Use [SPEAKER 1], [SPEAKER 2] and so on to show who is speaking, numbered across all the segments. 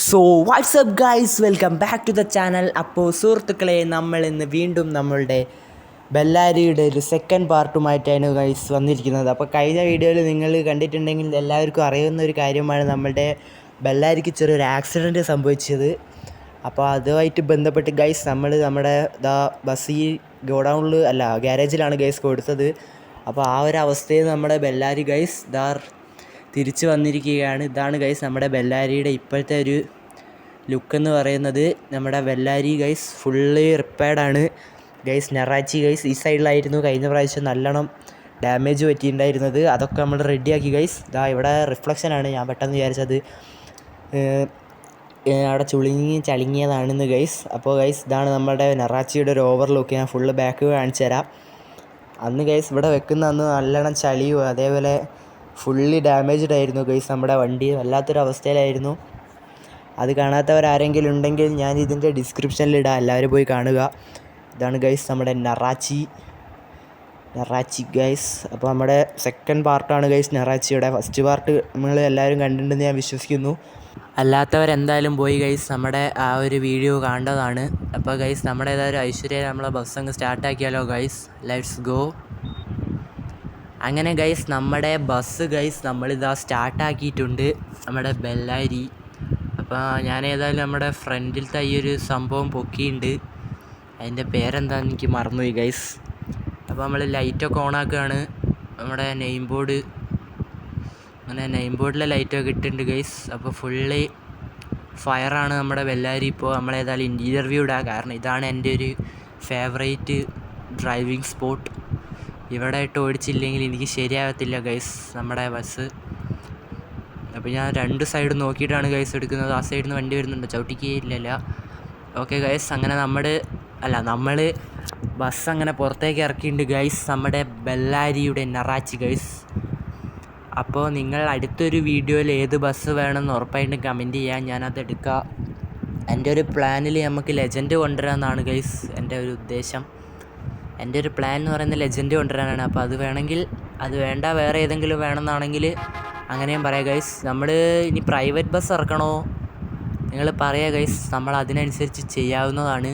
[SPEAKER 1] So what's up guys, welcome back to the channel. അപ്പോൾ സുഹൃത്തുക്കളെ, നമ്മൾ ഇന്ന് വീണ്ടും നമ്മളുടെ ബെല്ലാരിയുടെ ഒരു സെക്കൻഡ് പാർട്ടുമായിട്ടാണ് ഗൈസ് വന്നിരിക്കുന്നത്. അപ്പോൾ കഴിഞ്ഞ വീഡിയോയിൽ നിങ്ങൾ കണ്ടിട്ടുണ്ടെങ്കിൽ എല്ലാവർക്കും അറിയുന്ന ഒരു കാര്യമാണ് നമ്മളുടെ ബെല്ലാരിക്ക് ചെറിയൊരു ആക്സിഡൻറ്റ് സംഭവിച്ചത്. അപ്പോൾ അതുമായിട്ട് ബന്ധപ്പെട്ട് ഗൈസ് നമ്മുടെ ബസ് ഈ ഗോഡൗണിൽ അല്ല ഗ്യാരേജിലാണ് ഗൈസ് കൊടുത്തത്. അപ്പോൾ ആ ഒരു അവസ്ഥയിൽ നമ്മുടെ ബെല്ലാരി ഗൈസ് തിരിച്ച് വന്നിരിക്കുകയാണ്. ഇതാണ് ഗൈസ് നമ്മുടെ ബെല്ലാരിയുടെ ഇപ്പോഴത്തെ ഒരു ലുക്ക് എന്ന് പറയുന്നത്. നമ്മുടെ ബെല്ലാരി ഗൈസ് ഫുള്ളി റിപ്പയർഡാണ് ഗൈസ്. നെറാച്ചി ഗൈസ് ഈ സൈഡിലായിരുന്നു കഴിഞ്ഞ പ്രാവശ്യം നല്ലോണം ഡാമേജ് പറ്റിയിട്ടുണ്ടായിരുന്നത്. അതൊക്കെ നമ്മൾ റെഡിയാക്കി ഗൈസ്. ഇവിടെ റിഫ്ലക്ഷനാണ്, ഞാൻ പെട്ടെന്ന് വിചാരിച്ചത് അവിടെ ചളിങ്ങിയതാണെന്ന് ഗൈസ്. അപ്പോൾ ഗൈസ് ഇതാണ് നമ്മുടെ നെറാച്ചിയുടെ ഒരു ഓവർ ലുക്ക്. ഞാൻ ഫുള്ള് ബാക്ക് കാണിച്ചു തരാം. അന്ന് ഗൈസ് ഇവിടെ വെക്കുന്ന അന്ന് നല്ലോണം ചളിയും അതേപോലെ ഫുള്ളി ഡാമേജ്ഡ് ആയിരുന്നു ഗൈസ്. നമ്മുടെ വണ്ടി വല്ലാത്തൊരു അവസ്ഥയിലായിരുന്നു. അത് കാണാത്തവരാരെങ്കിലും ഉണ്ടെങ്കിൽ ഞാൻ ഇതിൻ്റെ ഡിസ്ക്രിപ്ഷനിലിടാം, എല്ലാവരും പോയി കാണുക. ഇതാണ് ഗൈസ് നമ്മുടെ നെറാച്ചി ഗൈസ്. അപ്പോൾ നമ്മുടെ സെക്കൻഡ് പാർട്ടാണ് ഗൈസ് നെറാച്ചിയുടെ. ഫസ്റ്റ് പാർട്ട് നമ്മൾ എല്ലാവരും കണ്ടിട്ടുണ്ടെന്ന് ഞാൻ വിശ്വസിക്കുന്നു. അല്ലാത്തവരെന്തായാലും പോയി ഗൈസ് നമ്മുടെ ആ ഒരു വീഡിയോ കാണേണ്ടതാണ്. അപ്പോൾ ഗൈസ് നമ്മുടെ ഏതായാലും ഐശ്വര്യ നമ്മളെ ബസ് അങ്ങ് സ്റ്റാർട്ടാക്കിയാലോ ഗൈസ്. Let's go. അങ്ങനെ ഗൈസ് നമ്മുടെ ബസ് ഗൈസ് നമ്മളിതാ സ്റ്റാർട്ടാക്കിയിട്ടുണ്ട്, നമ്മുടെ ബെല്ലാരി. അപ്പോൾ ഞാൻ ഏതായാലും നമ്മുടെ ഫ്രണ്ടിലത്തെ ഈ ഒരു സംഭവം പൊക്കിയിട്ടുണ്ട്. അതിൻ്റെ പേരെന്താണെന്ന് എനിക്ക് മറന്നുപോയി ഗൈസ്. അപ്പോൾ നമ്മൾ ലൈറ്റൊക്കെ ഓണാക്കുകയാണ്. നമ്മുടെ നെയിം ബോർഡ്, അങ്ങനെ നെയിം ബോർഡിലെ ലൈറ്റൊക്കെ ഇട്ടിട്ടുണ്ട് ഗൈസ്. അപ്പോൾ ഫുള്ളി ഫയറാണ് നമ്മുടെ ബെല്ലാരി. ഇപ്പോൾ നമ്മളേതായാലും ഇൻറ്റീരിയർ വ്യൂ ഇടാം, കാരണം ഇതാണ് എൻ്റെ ഒരു ഫേവറേറ്റ് ഡ്രൈവിംഗ് സ്പോട്ട്. ഇവിടെ ഇട്ട് ഓടിച്ചില്ലെങ്കിൽ എനിക്ക് ശരിയാകത്തില്ല ഗൈസ് നമ്മുടെ ബസ്. അപ്പോൾ ഞാൻ രണ്ട് സൈഡ് നോക്കിയിട്ടാണ് ഗൈസ് എടുക്കുന്നത്. ആ സൈഡിൽ നിന്ന് വണ്ടി വരുന്നുണ്ട്, ചവിട്ടിക്കില്ല. ഓക്കെ ഗൈസ്, അങ്ങനെ നമ്മൾ ബസ് അങ്ങനെ പുറത്തേക്ക് ഇറക്കിയിട്ടുണ്ട് ഗൈസ്, നമ്മുടെ ബെല്ലാരിയുടെ നെറാച്ചി ഗൈസ്. അപ്പോൾ നിങ്ങൾ അടുത്തൊരു വീഡിയോയിൽ ഏത് ബസ് വേണമെന്ന് ഉറപ്പായിട്ടും കമൻറ്റ് ചെയ്യാൻ, ഞാനത് എടുക്കാം. എൻ്റെ ഒരു പ്ലാനിൽ നമുക്ക് ലെജൻഡ് കൊണ്ടുവരാമെന്നാണ് ഗൈസ് എൻ്റെ ഒരു ഉദ്ദേശം. എൻ്റെ ഒരു പ്ലാൻ എന്ന് പറയുന്നത് ലെജൻഡ് കൊണ്ടുവരാനാണ്. അപ്പോൾ അത് വേണമെങ്കിൽ, അത് വേണ്ട വേറെ ഏതെങ്കിലും വേണമെന്നാണെങ്കിൽ അങ്ങനെയും പറയാം ഗൈസ്. നമ്മൾ ഇനി പ്രൈവറ്റ് ബസ് ഇറക്കണോ നിങ്ങൾ പറയുക ഗൈസ്, നമ്മൾ അതിനനുസരിച്ച് ചെയ്യാവുന്നതാണ്.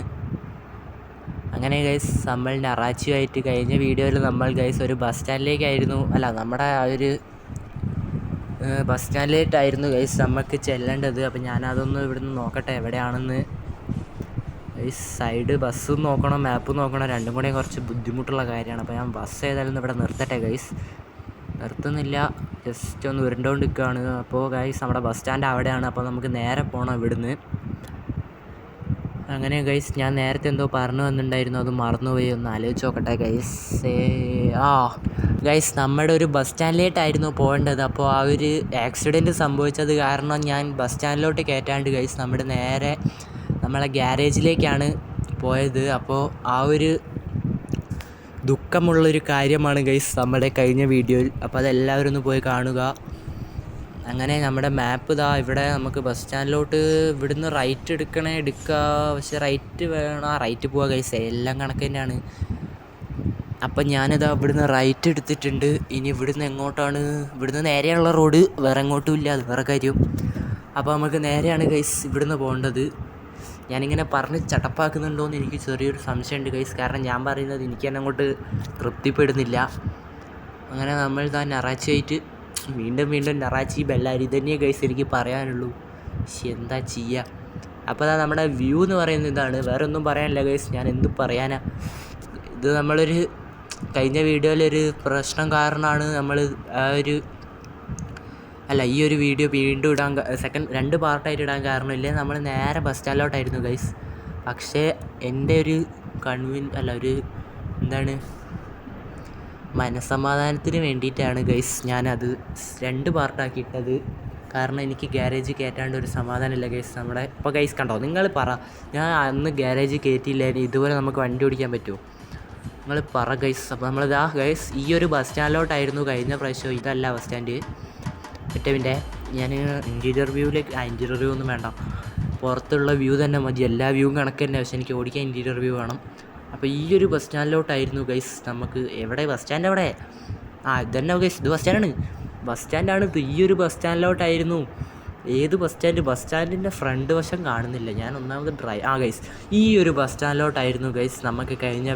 [SPEAKER 1] അങ്ങനെ ഗൈസ് നമ്മൾ നെറാച്ചിയുമായിട്ട് കഴിഞ്ഞ വീഡിയോയിൽ നമ്മൾ ഗൈസ് ഒരു ബസ് സ്റ്റാൻഡിലേക്കായിരുന്നു, നമ്മുടെ ആ ഒരു ബസ് സ്റ്റാൻഡിലേക്കായിരുന്നു ഗൈസ് നമുക്ക് ചെല്ലേണ്ടത്. അപ്പോൾ ഞാനതൊന്ന് ഇവിടുന്ന് നോക്കട്ടെ എവിടെയാണെന്ന് ഗൈസ്. സൈഡ് ബസ്സും നോക്കണം മാപ്പും നോക്കണം, രണ്ടും കൂടെ കുറച്ച് ബുദ്ധിമുട്ടുള്ള കാര്യമാണ്. അപ്പോൾ ഞാൻ ബസ് ഏതായാലും ഇവിടെ നിർത്തട്ടെ ഗൈസ്. നിർത്തുന്നില്ല, ജസ്റ്റ് ഒന്ന് ഉരുണ്ടോണ്ട് നിൽക്കുകയാണ്. അപ്പോൾ ഗൈസ് നമ്മുടെ ബസ് സ്റ്റാൻഡ് അവിടെയാണ്. അപ്പോൾ നമുക്ക് നേരെ പോകണം ഇവിടുന്ന്. അങ്ങനെ ഗൈസ് ഞാൻ നേരത്തെ എന്തോ പറഞ്ഞു വന്നിട്ടുണ്ടായിരുന്നു, അത് മറന്നുപോയി, ഒന്ന് ആലോചിച്ച് നോക്കട്ടെ ഗൈസ്. ഗൈസ് നമ്മുടെ ഒരു ബസ് സ്റ്റാൻഡിലേട്ടായിരുന്നു പോകേണ്ടത്. അപ്പോൾ ആ ഒരു ആക്സിഡൻറ്റ് സംഭവിച്ചത് കാരണം ഞാൻ ബസ് സ്റ്റാൻഡിലോട്ട് കയറ്റാണ്ട് ഗൈസ് നമ്മളെ ഗ്യാരേജിലേക്കാണ് പോയത്. അപ്പോൾ ആ ഒരു ദുഃഖമുള്ളൊരു കാര്യമാണ് ഗൈസ് നമ്മുടെ കഴിഞ്ഞ വീഡിയോയിൽ. അപ്പോൾ അതെല്ലാവരും ഒന്ന് പോയി കാണുക. അങ്ങനെ നമ്മുടെ മാപ്പ് ഇവിടെ നമുക്ക് ബസ് സ്റ്റാൻഡിലോട്ട് ഇവിടുന്ന് റൈറ്റ് എടുക്കുക, പക്ഷേ റൈറ്റ് വേണം, റൈറ്റ് പോവുക ഗൈസ്, എല്ലാം കണക്ക് തന്നെയാണ്. അപ്പം ഞാനിതാ ഇവിടുന്ന് റൈറ്റ് എടുത്തിട്ടുണ്ട്. ഇനി ഇവിടുന്ന് എങ്ങോട്ടാണ്? ഇവിടുന്ന് നേരെയുള്ള റോഡ്, വേറെ എങ്ങോട്ടും ഇല്ല, അത് വേറെ കാര്യം. അപ്പോൾ നമുക്ക് നേരെയാണ് ഗൈസ് ഇവിടുന്ന് പോകേണ്ടത്. ഞാനിങ്ങനെ പറഞ്ഞ് ചടപ്പാക്കുന്നുണ്ടോയെന്ന് എനിക്ക് ചെറിയൊരു സംശയമുണ്ട് ഗൈസ്, കാരണം ഞാൻ പറയുന്നത് എനിക്ക് തന്നെ അങ്ങോട്ട് തൃപ്തിപ്പെടുന്നില്ല. അങ്ങനെ നമ്മൾ നെറാച്ചിയായിട്ട് വീണ്ടും നെറാച്ചി ബെല്ലാരി ഇതന്നെയേ ഗൈസ് എനിക്ക് പറയാനുള്ളൂ. പക്ഷെ എന്താ ചെയ്യുക. അപ്പോൾ നമ്മുടെ വ്യൂ എന്ന് പറയുന്നത് ഇതാണ്, വേറെ ഒന്നും പറയാനില്ല ഗൈസ്. ഞാൻ എന്ത് പറയാനാ, ഇത് നമ്മളൊരു കഴിഞ്ഞ വീഡിയോയിലൊരു പ്രശ്നം കാരണമാണ് നമ്മൾ ഈ ഒരു വീഡിയോ വീണ്ടും ഇടാൻ രണ്ട് പാർട്ടായിട്ട് ഇടാൻ കാരണമില്ലേ, നമ്മൾ നേരെ ബസ് സ്റ്റാൻഡിലോട്ടായിരുന്നു ഗൈസ്. പക്ഷേ എൻ്റെ ഒരു മനസ്സമാധാനത്തിന് വേണ്ടിയിട്ടാണ് ഗൈസ് ഞാനത് രണ്ട് പാർട്ടാക്കിയിട്ടത്. കാരണം എനിക്ക് ഗ്യാരേജ് കയറ്റാണ്ട് ഒരു സമാധാനമില്ല ഗൈസ്. ഇപ്പോൾ ഗൈസ് കണ്ടോ, നിങ്ങൾ പറ, ഞാൻ അന്ന് ഗ്യാരേജ് കയറ്റിയില്ലായിരുന്നു, ഇതുപോലെ നമുക്ക് വണ്ടി ഓടിക്കാൻ പറ്റുമോ? നിങ്ങൾ പറ ഗൈസ്. അപ്പോൾ നമ്മളിതാ ഗൈസ് ഈ ഒരു ബസ് സ്റ്റാൻഡിലോട്ടായിരുന്നു കഴിഞ്ഞ പ്രാവശ്യം. ഇതല്ല ബസ് സ്റ്റാൻഡ്. മറ്റേ ഞാൻ ഇൻറ്റീരിയർ വ്യൂ ഒന്നും വേണ്ട, പുറത്തുള്ള വ്യൂ തന്നെ മതി. എല്ലാ വ്യൂവും കണക്ക് തന്നെ, പക്ഷേ എനിക്ക് ഓടിക്കാൻ ഇൻറ്റീരിയർ വ്യൂ വേണം. അപ്പോൾ ഈ ഒരു ബസ് സ്റ്റാൻഡിലോട്ടായിരുന്നു ഗൈസ് നമുക്ക്. എവിടെ ബസ് സ്റ്റാൻഡ്? എവിടെ? ഇതന്നെ ഗൈസ്, ഇത് ബസ് സ്റ്റാൻഡാണ്. ഇത് ഈ ഒരു ബസ് സ്റ്റാൻഡിലോട്ടായിരുന്നു ഏത് ബസ് സ്റ്റാൻഡിൻ്റെ ഫ്രണ്ട് വശം കാണുന്നില്ല. ഞാൻ ഒന്നാമത് ഗൈസ് ഈ ഒരു ബസ് സ്റ്റാൻഡിലോട്ടായിരുന്നു ഗൈസ് നമുക്ക് കഴിഞ്ഞ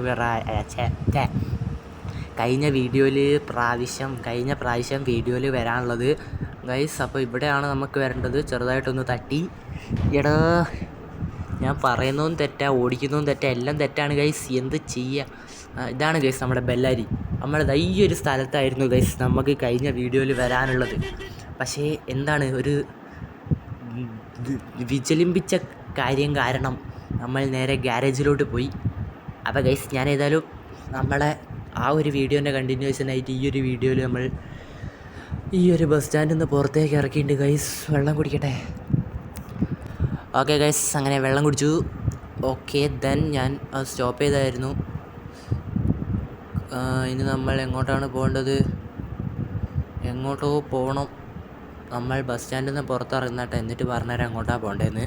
[SPEAKER 1] പ്രാവശ്യം വീഡിയോയിൽ വരാനുള്ളത് ഗൈസ്. അപ്പോൾ ഇവിടെയാണ് നമുക്ക് വരേണ്ടത്. ചെറുതായിട്ടൊന്ന് തട്ടി. എടാ ഞാൻ പറയുന്നതും തെറ്റാ, ഓടിക്കുന്നതും തെറ്റാ, എല്ലാം തെറ്റാണ് ഗൈസ്. എന്ത് ചെയ്യുക? ഇതാണ് ഗൈസ് നമ്മുടെ ബെല്ലാരി. നമ്മളത് ഈ ഒരു സ്ഥലത്തായിരുന്നു ഗൈസ് നമുക്ക് കഴിഞ്ഞ വീഡിയോയിൽ വരാനുള്ളത്. പക്ഷേ എന്താണ് ഒരു വിചലിമ്പിച്ച കാര്യം കാരണം നമ്മൾ നേരെ ഗ്യാരേജിലോട്ട് പോയി. അപ്പോൾ ഗൈസ് ഞാൻ ഏതായാലും നമ്മളെ ആ ഒരു വീഡിയോൻ്റെ കണ്ടിന്യൂഷനായിട്ട് ഈ ഒരു വീഡിയോയിൽ നമ്മൾ ഈ ഒരു ബസ് സ്റ്റാൻഡിൽ നിന്ന് പുറത്തേക്ക് ഇറക്കിയിട്ടുണ്ട് ഗൈസ്. വെള്ളം കുടിക്കട്ടെ. ഓക്കെ ഗൈസ്, അങ്ങനെ വെള്ളം കുടിച്ചു. ഓക്കെ ദെൻ ഞാൻ സ്റ്റോപ്പ് ചെയ്തായിരുന്നു. ഇനി നമ്മൾ എങ്ങോട്ടാണ് പോകേണ്ടത്? എങ്ങോട്ടോ പോകണം. നമ്മൾ ബസ് സ്റ്റാൻഡിൽ നിന്ന് പുറത്തിറങ്ങട്ടെ, എന്നിട്ട് പറഞ്ഞുതരാം എങ്ങോട്ടാണ് പോകേണ്ടതെന്ന്.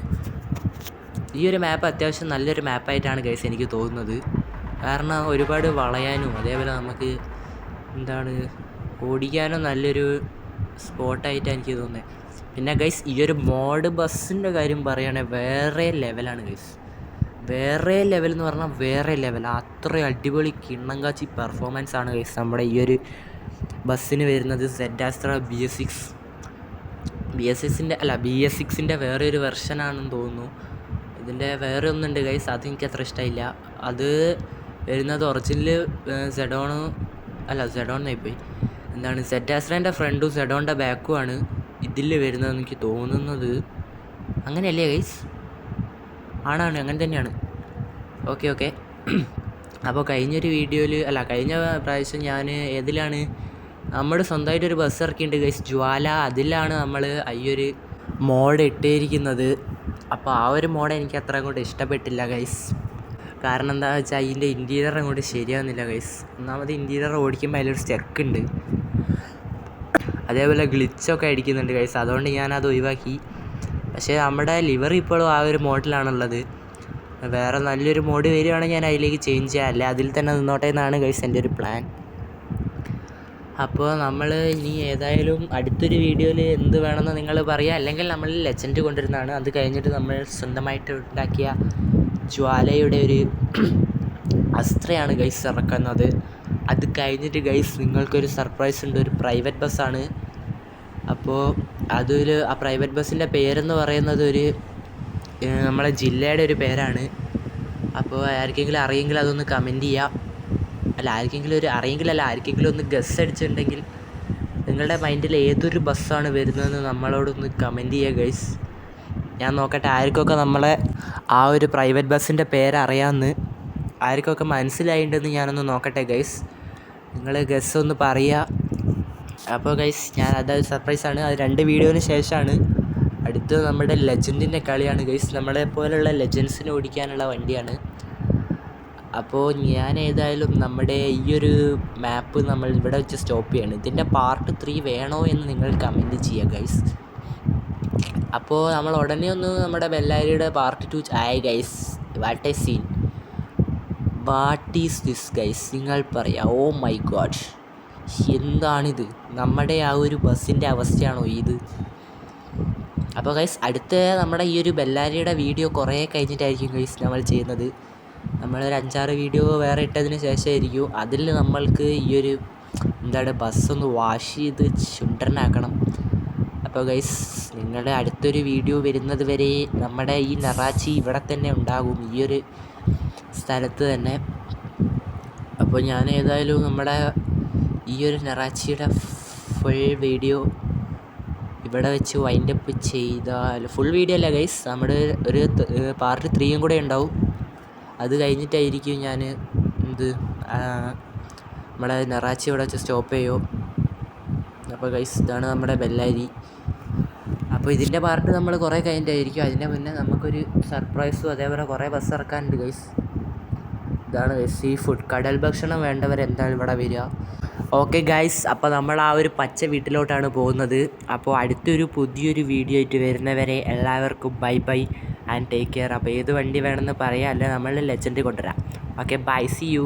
[SPEAKER 1] ഈ ഒരു മാപ്പ് അത്യാവശ്യം നല്ലൊരു മാപ്പായിട്ടാണ് ഗൈസ് എനിക്ക് തോന്നുന്നത്. കാരണം ഒരുപാട് വളയാനും അതേപോലെ നമുക്ക് ഓടിക്കാനും നല്ലൊരു സ്പോട്ടായിട്ടാണ് എനിക്ക് തോന്നുന്നത്. പിന്നെ ഗൈസ് ഈ ഒരു മോഡ് ബസ്സിൻ്റെ കാര്യം പറയുകയാണെങ്കിൽ വേറെ ലെവലാണ് ഗൈസ്. വേറെ ലെവൽ എന്ന് പറഞ്ഞാൽ വേറെ ലെവൽ. അത്ര അടിപൊളി കിണ്ണം കാച്ചി പെർഫോമൻസ് ആണ് ഗൈസ് നമ്മുടെ ഈ ഒരു ബസ്സിന് വരുന്നത്. ZAstra BS6 വേറെ ഒരു വെർഷനാണെന്ന് തോന്നുന്നു. ഇതിൻ്റെ വേറെ ഒന്നുണ്ട് ഗൈസ്, അത് എനിക്ക് അത്ര ഇഷ്ടമായില്ല. അത് വരുന്നത് ഒറിജിനൽ സെഡോണായിപ്പോയി. ZAstrൻ്റെ ഫ്രണ്ടും സെഡോണിൻ്റെ ബാക്കുമാണ് ഇതിൽ വരുന്നതെന്ന് എനിക്ക് തോന്നുന്നത്. അങ്ങനെയല്ലേ ഗൈസ്? ആണാണ്, അങ്ങനെ തന്നെയാണ്. ഓക്കെ അപ്പോൾ കഴിഞ്ഞ പ്രാവശ്യം ഞാൻ ഏതിലാണ് നമ്മൾ സ്വന്തമായിട്ടൊരു ബസ് ഇറക്കിയിട്ടുണ്ട് ഗൈസ്, ജ്വാല. അതിലാണ് നമ്മൾ ഈ ഒരു മോഡ് ഇട്ടിരിക്കുന്നത്. അപ്പോൾ ആ ഒരു മോഡ് എനിക്ക് അത്ര അങ്ങോട്ട് ഇഷ്ടപ്പെട്ടില്ല ഗൈസ്. കാരണം എന്താ വെച്ചാൽ അതിൻ്റെ ഇൻറ്റീരിയർ അങ്ങോട്ട് ശരിയാവുന്നില്ല ഗൈസ്. ഒന്നാമത് ഇൻറ്റീരിയർ ഓടിക്കുമ്പോൾ അതിലൊരു സ്റ്റെക്കുണ്ട്, അതേപോലെ ഗ്ലിച്ചൊക്കെ അടിക്കുന്നുണ്ട് ഗൈസ്. അതുകൊണ്ട് ഞാനത് ഒഴിവാക്കി. പക്ഷേ നമ്മുടെ ലിവർ ഇപ്പോഴും ആ ഒരു മോഡിലാണുള്ളത്. വേറെ നല്ലൊരു മോഡ് വരികയാണെങ്കിൽ ഞാൻ അതിലേക്ക് ചേഞ്ച് ചെയ്യാം, അല്ല അതിൽ തന്നെ നിന്നോട്ടെ എന്നാണ് ഗൈസ് എൻ്റെ ഒരു പ്ലാൻ. അപ്പോൾ നമ്മൾ ഇനി ഏതായാലും അടുത്തൊരു വീഡിയോയിൽ എന്ത് വേണമെന്ന് നിങ്ങൾ പറയുക, അല്ലെങ്കിൽ നമ്മൾ ലെജൻഡ് കൊണ്ടുവരുന്നതാണ്. അത് കഴിഞ്ഞിട്ട് നമ്മൾ സ്വന്തമായിട്ട് ഉണ്ടാക്കിയ ജ്വാലയുടെ ഒരു അസ്ത്രയാണ് ഗൈസ് ഇറക്കുന്നത്. അത് കഴിഞ്ഞിട്ട് ഗൈസ് നിങ്ങൾക്കൊരു സർപ്രൈസ് ഉണ്ട്. ഒരു പ്രൈവറ്റ് ബസ്സാണ്. അപ്പോൾ ആ പ്രൈവറ്റ് ബസ്സിൻ്റെ പേരെന്ന് പറയുന്നത് നമ്മളെ ജില്ലയുടെ ഒരു പേരാണ്. അപ്പോൾ ആർക്കെങ്കിലും അറിയെങ്കിൽ അതൊന്ന് കമൻറ്റ് ചെയ്യുക. ആർക്കെങ്കിലും ഒന്ന് ഗസ് അടിച്ചിട്ടുണ്ടെങ്കിൽ നിങ്ങളുടെ മൈൻഡിൽ ഏതൊരു ബസ്സാണ് വരുന്നതെന്ന് നമ്മളോടൊന്ന് കമൻറ്റ് ചെയ്യുക ഗൈസ്. ഞാൻ നോക്കട്ടെ ആർക്കൊക്കെ നമ്മളെ ആ ഒരു പ്രൈവറ്റ് ബസ്സിൻ്റെ പേരറിയാമെന്ന്, ആർക്കൊക്കെ മനസ്സിലായിട്ടുണ്ടെന്ന് ഞാനൊന്ന് നോക്കട്ടെ ഗൈസ്. നിങ്ങൾ ഗസ് ഒന്ന് പറയുക. അപ്പോൾ ഗൈസ് അതൊരു സർപ്രൈസാണ്. അത് 2 വീഡിയോന് ശേഷമാണ്. അടുത്ത് നമ്മുടെ ലെജൻഡിൻ്റെ കളിയാണ് ഗൈസ്. നമ്മളെ പോലുള്ള ലെജൻസിനെ ഓടിക്കാനുള്ള വണ്ടിയാണ്. അപ്പോൾ ഞാൻ ഏതായാലും നമ്മുടെ ഈ ഒരു മാപ്പ് നമ്മൾ ഇവിടെ വെച്ച് സ്റ്റോപ്പ് ചെയ്യണം. ഇതിൻ്റെ പാർട്ട് 3 വേണോ എന്ന് നിങ്ങൾ കമൻറ്റ് ചെയ്യുക ഗൈസ്. അപ്പോൾ നമ്മൾ ഉടനെ ഒന്ന് നമ്മുടെ ബെല്ലാരിയുടെ പാർട്ട് 2 ആയി guys. What a scene, what is this guys? നിങ്ങൾ പറയാം. ഓ മൈ ഗോഡ്, എന്താണിത്? നമ്മുടെ ആ ഒരു ബസ്സിൻ്റെ അവസ്ഥയാണോ ഇത്? അപ്പോൾ ഗൈസ് അടുത്ത നമ്മുടെ ഈ ഒരു ബെല്ലാരിയുടെ വീഡിയോ കുറേ കഴിഞ്ഞിട്ടായിരിക്കും ഗൈസ് നമ്മൾ ചെയ്യുന്നത്. നമ്മളൊരു 5-6 വീഡിയോ വേറെ ഇട്ടതിന് ശേഷമായിരിക്കും. അതിൽ നമ്മൾക്ക് ഈ ഒരു ബസ്സൊന്ന് വാഷ് ചെയ്ത് ചുണ്ടനാക്കണം. അപ്പോൾ ഗൈസ് നിങ്ങളുടെ അടുത്തൊരു വീഡിയോ വരുന്നത് വരെ നമ്മുടെ ഈ നെറാച്ചി ഇവിടെ തന്നെ ഉണ്ടാകും, ഈ ഒരു സ്ഥലത്ത് തന്നെ. അപ്പോൾ ഞാൻ ഏതായാലും നമ്മുടെ ഈ ഒരു നെറാച്ചിയുടെ ഫുൾ വീഡിയോ ഇവിടെ വെച്ച് വൈൻഡപ്പ് ചെയ്താൽ, ഫുൾ വീഡിയോ അല്ല ഗൈസ്, നമ്മുടെ ഒരു പാർട്ട് 3 കൂടെ ഉണ്ടാവും. അത് കഴിഞ്ഞിട്ടായിരിക്കും ഞാൻ നമ്മുടെ നെറാച്ചി ഇവിടെ വെച്ച് സ്റ്റോപ്പ് ചെയ്യും. അപ്പോൾ ഗൈസ് ഇതാണ് നമ്മുടെ ബെല്ലാരി. അപ്പോൾ ഇതിൻ്റെ പാർട്ട് നമ്മൾ കുറേ കഴിഞ്ഞിട്ടായിരിക്കും. അതിൻ്റെ മുന്നേ നമുക്കൊരു സർപ്രൈസും അതേപോലെ കുറേ ബസ് ഇറക്കാനുണ്ട് ഗൈസ്. ഇതാണ് ഗൈസ് സീ ഫുഡ്, കടൽ ഭക്ഷണം വേണ്ടവരെന്താണ് ഇവിടെ വരിക. ഓക്കെ ഗൈസ്, അപ്പോൾ നമ്മൾ ആ ഒരു പച്ച വീട്ടിലോട്ടാണ് പോകുന്നത്. അപ്പോൾ അടുത്തൊരു പുതിയൊരു വീഡിയോ ആയിട്ട് വരുന്നവരെ എല്ലാവർക്കും ബൈ ആൻഡ് ടേക്ക് കെയർ. അപ്പോൾ ഏത് വണ്ടി വേണമെന്ന് പറയാം, അല്ലെ നമ്മൾ ലെജൻഡ് കൊണ്ടുവരാം. Okay bye, see U.